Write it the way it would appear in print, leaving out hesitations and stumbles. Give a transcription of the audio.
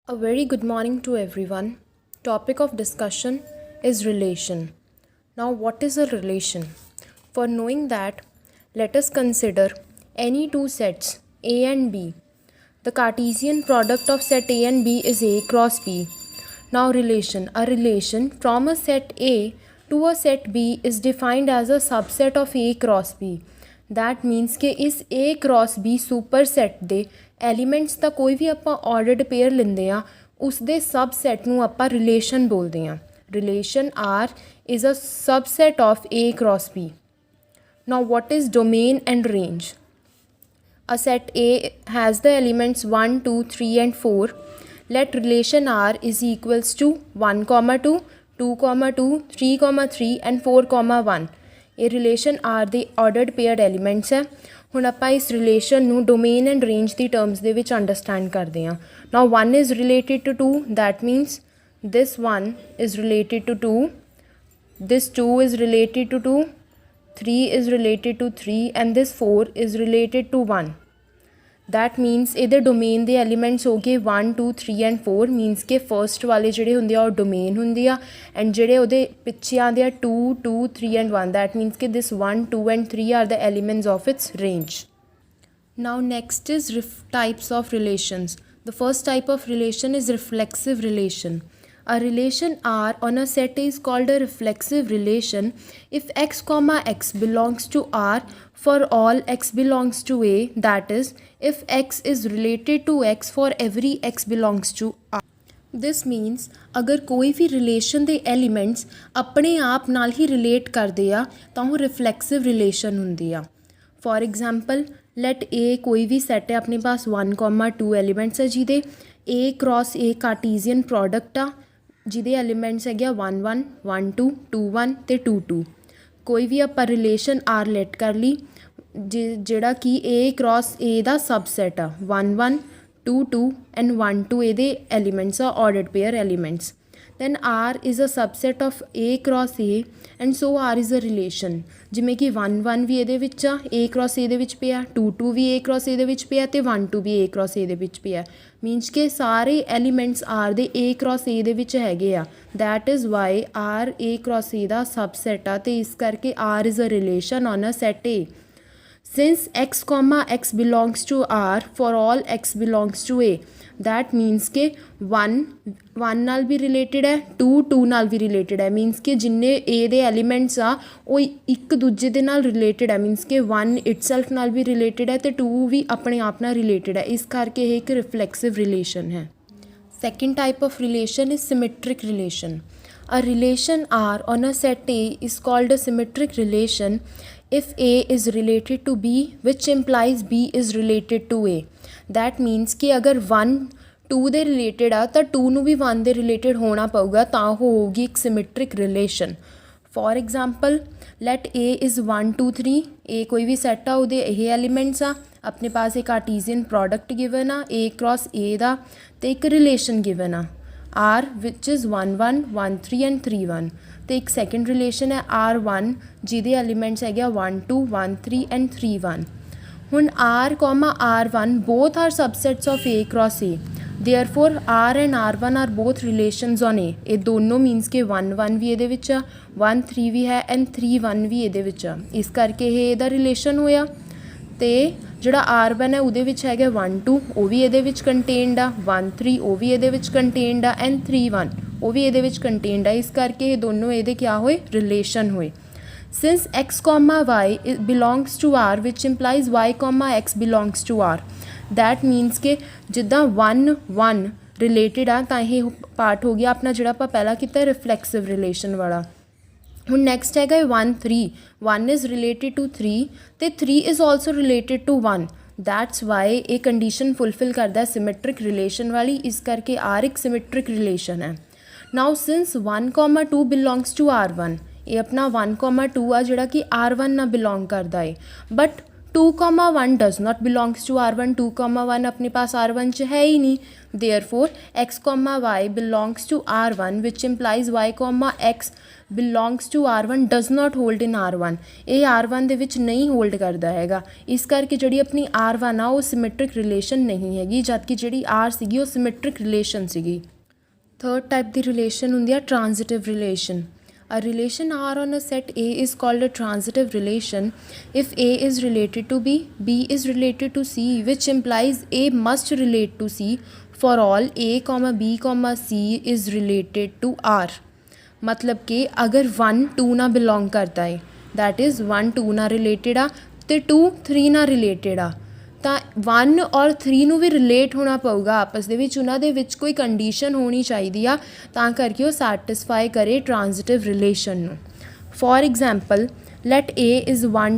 A very good morning to everyone. Topic of discussion is relation. Now, what is a relation? For knowing that, let us consider any two sets A and B. The Cartesian product of set A and B is A cross B. Now, relation. A relation from a set A to a set B is defined as a subset of A cross B. That means कि इस A cross B superset ਦੇ elements ਦਾ ਕੋਈ ਵੀ ਆਪਾਂ ordered pair ਲੈਂਦੇ ਆ ਉਸ ਦੇ subset ਨੂੰ ਆਪਾਂ ਰਿਲੇਸ਼ਨ ਬੋਲਦੇ ਆ relation R is a subset of A cross B. Now what is domain and range? A set A has the elements 1, 2, 3 and 4. Let relation R is equals to 1, 2, 2, 2, 3, 3 and 4, 1. ਇਹ relation R ਦੇ ordered paired elements ਹੈ ਹੁਣ ਆਪਾਂ ਇਸ relation ਨੂੰ domain and range ਦੀ terms ਦੇ ਵਿੱਚ ਅੰਡਰਸਟੈਂਡ ਕਰਦੇ ਹਾਂ now 1 is related to 2 that means this 1 is related to 2, this 2 is related to 2, 3 is related to 3 and this 4 is related to 1. That means ਇਹਦੇ ਡੋਮੇਨ ਦੇ elements ਹੋ ਗਏ 1 2 3 and 4 means ਕਿ ਫਰਸਟ ਵਾਲੇ ਜਿਹੜੇ ਹੁੰਦੇ ਆ ਉਹ ਡੋਮੇਨ ਹੁੰਦੀ ਆ ਐਂਡ ਜਿਹੜੇ ਉਹਦੇ ਪਿੱਛੇ ਆਉਂਦੇ ਆ 2 2 3 ਐਂਡ 1 that means ਕਿ this 1 2 and 3 are the elements of its range. Now next is types of relations. The first type of relation is reflexive relation. A relation R on a set is called a reflexive relation if x comma x belongs to R for all x belongs to A, that is, if x is related to x for every x belongs to R. This means अगर कोई भी relation ਦੇ elements अपने आप नाल ही relate करते आ ਤਾਂ ਉਹ रिफ्लैक्सिव रिलेशन ਹੁੰਦੀ ਆ फॉर एग्जाम्पल लेट ए कोई भी सैट है अपने पास 1, 2 एलिमेंट्स है जिदे A cross A Cartesian product आ ਜਿਹਦੇ ਐਲੀਮੈਂਟਸ ਹੈਗੇ ਆ 1 1 1 2 2 1 ਅਤੇ 2 2 ਕੋਈ ਵੀ ਆਪਾਂ ਰਿਲੇਸ਼ਨ ਆਰ ਲੈਟ ਕਰ ਲਈ ਜਿਹੜਾ ਕਿ A cross A the subset ਆ 1 1 2 2 ਐਂਡ 1 2 ਇਹਦੇ ਐਲੀਮੈਂਟਸ ਆ ordered pair elements then R is a subset of A cross A and so R is a relation ਜਿਵੇਂ ਕਿ 1 1 ਵੀ ਇਹਦੇ ਵਿੱਚ ਆ A cross A ਦੇ ਵਿੱਚ ਪਿਆ 2 2 ਵੀ A cross A ਦੇ ਵਿੱਚ ਪਿਆ ਅਤੇ 1 2 ਵੀ A cross A ਦੇ ਵਿੱਚ ਪਿਆ ਮੀਨਸ ਕਿ ਸਾਰੇ ਐਲੀਮੈਂਟਸ R ਦੇ A cross A ਦੇ ਵਿੱਚ ਹੈਗੇ ਆ that is why R A cross A the subset ਆ ਅਤੇ ਇਸ ਕਰਕੇ R is a relation on a set A. Since x comma x belongs to R for all x belongs to A, that means कि 1 ਨਾਲ ਵੀ related ਹੈ 2 ਨਾਲ ਵੀ related ਹੈ means ਕਿ ਜਿੰਨੇ A ਦੇ ਐਲੀਮੈਂਟਸ ਆ ਉਹ ਇੱਕ ਦੂਜੇ ਦੇ ਨਾਲ ਰਿਲੇਟਡ ਹੈ ਮੀਨਸ ਕਿ 1 ਇਟਸੈਲਫ ਨਾਲ ਵੀ ਰਿਲੇਟਡ ਹੈ ਅਤੇ 2 ਵੀ ਆਪਣੇ ਆਪ ਨਾਲ ਰਿਲੇਟਡ ਹੈ ਇਸ ਕਰਕੇ ਇਹ ਇੱਕ ਰਿਫਲੈਕਸਿਵ ਰਿਲੇਸ਼ਨ ਹੈ second type of relation is symmetric relation A relation R on a set A is called a symmetric relation if A is related to B which implies B is related to A. That means कि अगर 1 2 ਦੇ related ਆ ਤਾਂ 2 ਨੂੰ ਵੀ 1 ਦੇ related ਹੋਣਾ ਪਊਗਾ ਤਾਂ ਉਹ ਹੋਊਗੀ ਇੱਕ symmetric relation for example let A is 1 2 3 A ਕੋਈ ਵੀ ਸੈੱਟ ਆ ਉਹਦੇ ਇਹ ਐਲੀਮੈਂਟਸ ਆ ਆਪਣੇ ਪਾਸ ਇੱਕ ਕਾਰਟੀਜ਼ੀਅਨ ਪ੍ਰੋਡਕਟ ਗਿਵਨ ਆ A cross A ਦਾ ਅਤੇ ਇੱਕ ਰਿਲੇਸ਼ਨ ਗਿਵਨ ਆ R which is 1 1 1 3 and 3 1 ਅਤੇ ਇੱਕ ਸੈਕਿੰਡ ਰਿਲੇਸ਼ਨ ਹੈ R1 ਜਿਹਦੇ ਐਲੀਮੈਂਟਸ ਹੈਗੇ ਆ 1 2 1 3 and 3 1 ਹੁਣ R comma R1 both are subsets of A cross A therefore R and R1 are both relations on A ਇਹ ਦੋਨੋਂ ਮੀਨਸ ਕਿ 1 1 ਵੀ ਇਹਦੇ ਵਿੱਚ ਆ 1 3 ਵੀ ਹੈ ਐਂਡ 3 1 ਵੀ ਇਹਦੇ ਵਿੱਚ ਆ ਇਸ ਕਰਕੇ ਇਹ ਇਹਦਾ ਰਿਲੇਸ਼ਨ ਹੋਇਆ ਅਤੇ ਜਿਹੜਾ R1 ਹੈ ਉਹਦੇ ਵਿੱਚ ਹੈਗਾ 1 2 ਉਹ ਵੀ ਇਹਦੇ ਵਿੱਚ ਕੰਟੇਨਡ ਆ 1 3 ਉਹ ਵੀ ਇਹਦੇ ਵਿੱਚ ਕੰਟੇਨਡ ਆ ਐਂਡ 3 1 ਉਹ ਵੀ ਇਹਦੇ ਵਿੱਚ ਕੰਟੇਨਡ ਆ ਇਸ ਕਰਕੇ ਇਹ ਦੋਨੋਂ ਇਹਦੇ ਕਿਆ ਹੋਏ ਰਿਲੇਸ਼ਨ ਹੋਏ since x comma y belongs to R which implies y comma x belongs to R that means ਕਿ ਜਿੱਦਾਂ 1 1 ਰਿਲੇਟਡ ਆ ਤਾਂ ਇਹ ਪਾਰਟ ਹੋ ਗਿਆ ਆਪਣਾ ਜਿਹੜਾ ਆਪਾਂ ਪਹਿਲਾਂ ਕੀਤਾ ਰਿਫਲੈਕਸਿਵ ਰਿਲੇਸ਼ਨ ਵਾਲਾ ਹੁਣ ਨੈਕਸਟ ਹੈਗਾ 1 3 1 ਇਜ਼ ਰਿਲੇਟਡ ਟੂ 3 ਅਤੇ 3 is also related to 1 that's why ਇਹ ਕੰਡੀਸ਼ਨ ਫੁਲਫਿਲ ਕਰਦਾ ਸਿਮੈਟ੍ਰਿਕ ਰਿਲੇਸ਼ਨ ਵਾਲੀ ਇਸ ਕਰਕੇ R ਇੱਕ ਸਿਮੈਟ੍ਰਿਕ ਰਿਲੇਸ਼ਨ ਹੈ ਨਾਓ ਸਿੰਸ 1 2 ਬਿਲੋਂਗਸ ਟੂ R1 ਇਹ ਆਪਣਾ 1 2 ਆ ਜਿਹੜਾ ਕਿ R1 ਨਾਲ ਬਿਲੋਂਗ ਕਰਦਾ ਹੈ but 2,1 does not belongs to R1, 2,1 अपने पास R1 च है ही नहीं, therefore x, y belongs to R1 which implies y, x belongs to R1 does not hold in R1, ਇਹ R1 ਦੇ ਵਿੱਚ ਨਹੀਂ ਹੋਲਡ ਕਰਦਾ ਹੈਗਾ। ਇਸ ਕਰਕੇ ਜਿਹੜੀ ਆਪਣੀ R1 ਆ ਉਹ ਸਿਮੈਟ੍ਰਿਕ ਰਿਲੇਸ਼ਨ ਨਹੀਂ ਹੈਗੀ, ਜਦਕਿ ਜਿਹੜੀ R ਸੀਗੀ ਉਹ ਸਿਮੈਟ੍ਰਿਕ ਰਿਲੇਸ਼ਨ ਸੀਗੀ। ਥਰਡ ਟਾਈਪ ਦੀ ਰਿਲੇਸ਼ਨ ਹੁੰਦੀ ਆ ਟ੍ਰਾਂਜ਼ਿਟਿਵ relation. A relation R on a set A is called a transitive relation if A is related to B, B is related to C, which implies A must relate to C for all A, B, C is related to R। मतलब कि अगर 1 2 ना belong करता है, that is 1 2 ना related आ तो 2 3 ਨਾ related ਆ, ਤਾਂ 1 ਔਰ 3 ਨੂੰ ਵੀ ਰਿਲੇਟ ਹੋਣਾ ਪਊਗਾ ਆਪਸ ਦੇ ਵਿੱਚ, ਉਹਨਾਂ ਦੇ ਵਿੱਚ ਕੋਈ ਕੰਡੀਸ਼ਨ ਹੋਣੀ ਚਾਹੀਦੀ ਆ ਤਾਂ ਕਰਕੇ ਉਹ ਸੈਟਿਸਫਾਈ ਕਰੇ ਟ੍ਰਾਂਜ਼ਿਟਿਵ ਰਿਲੇਸ਼ਨ ਨੂੰ। For example, let A is 1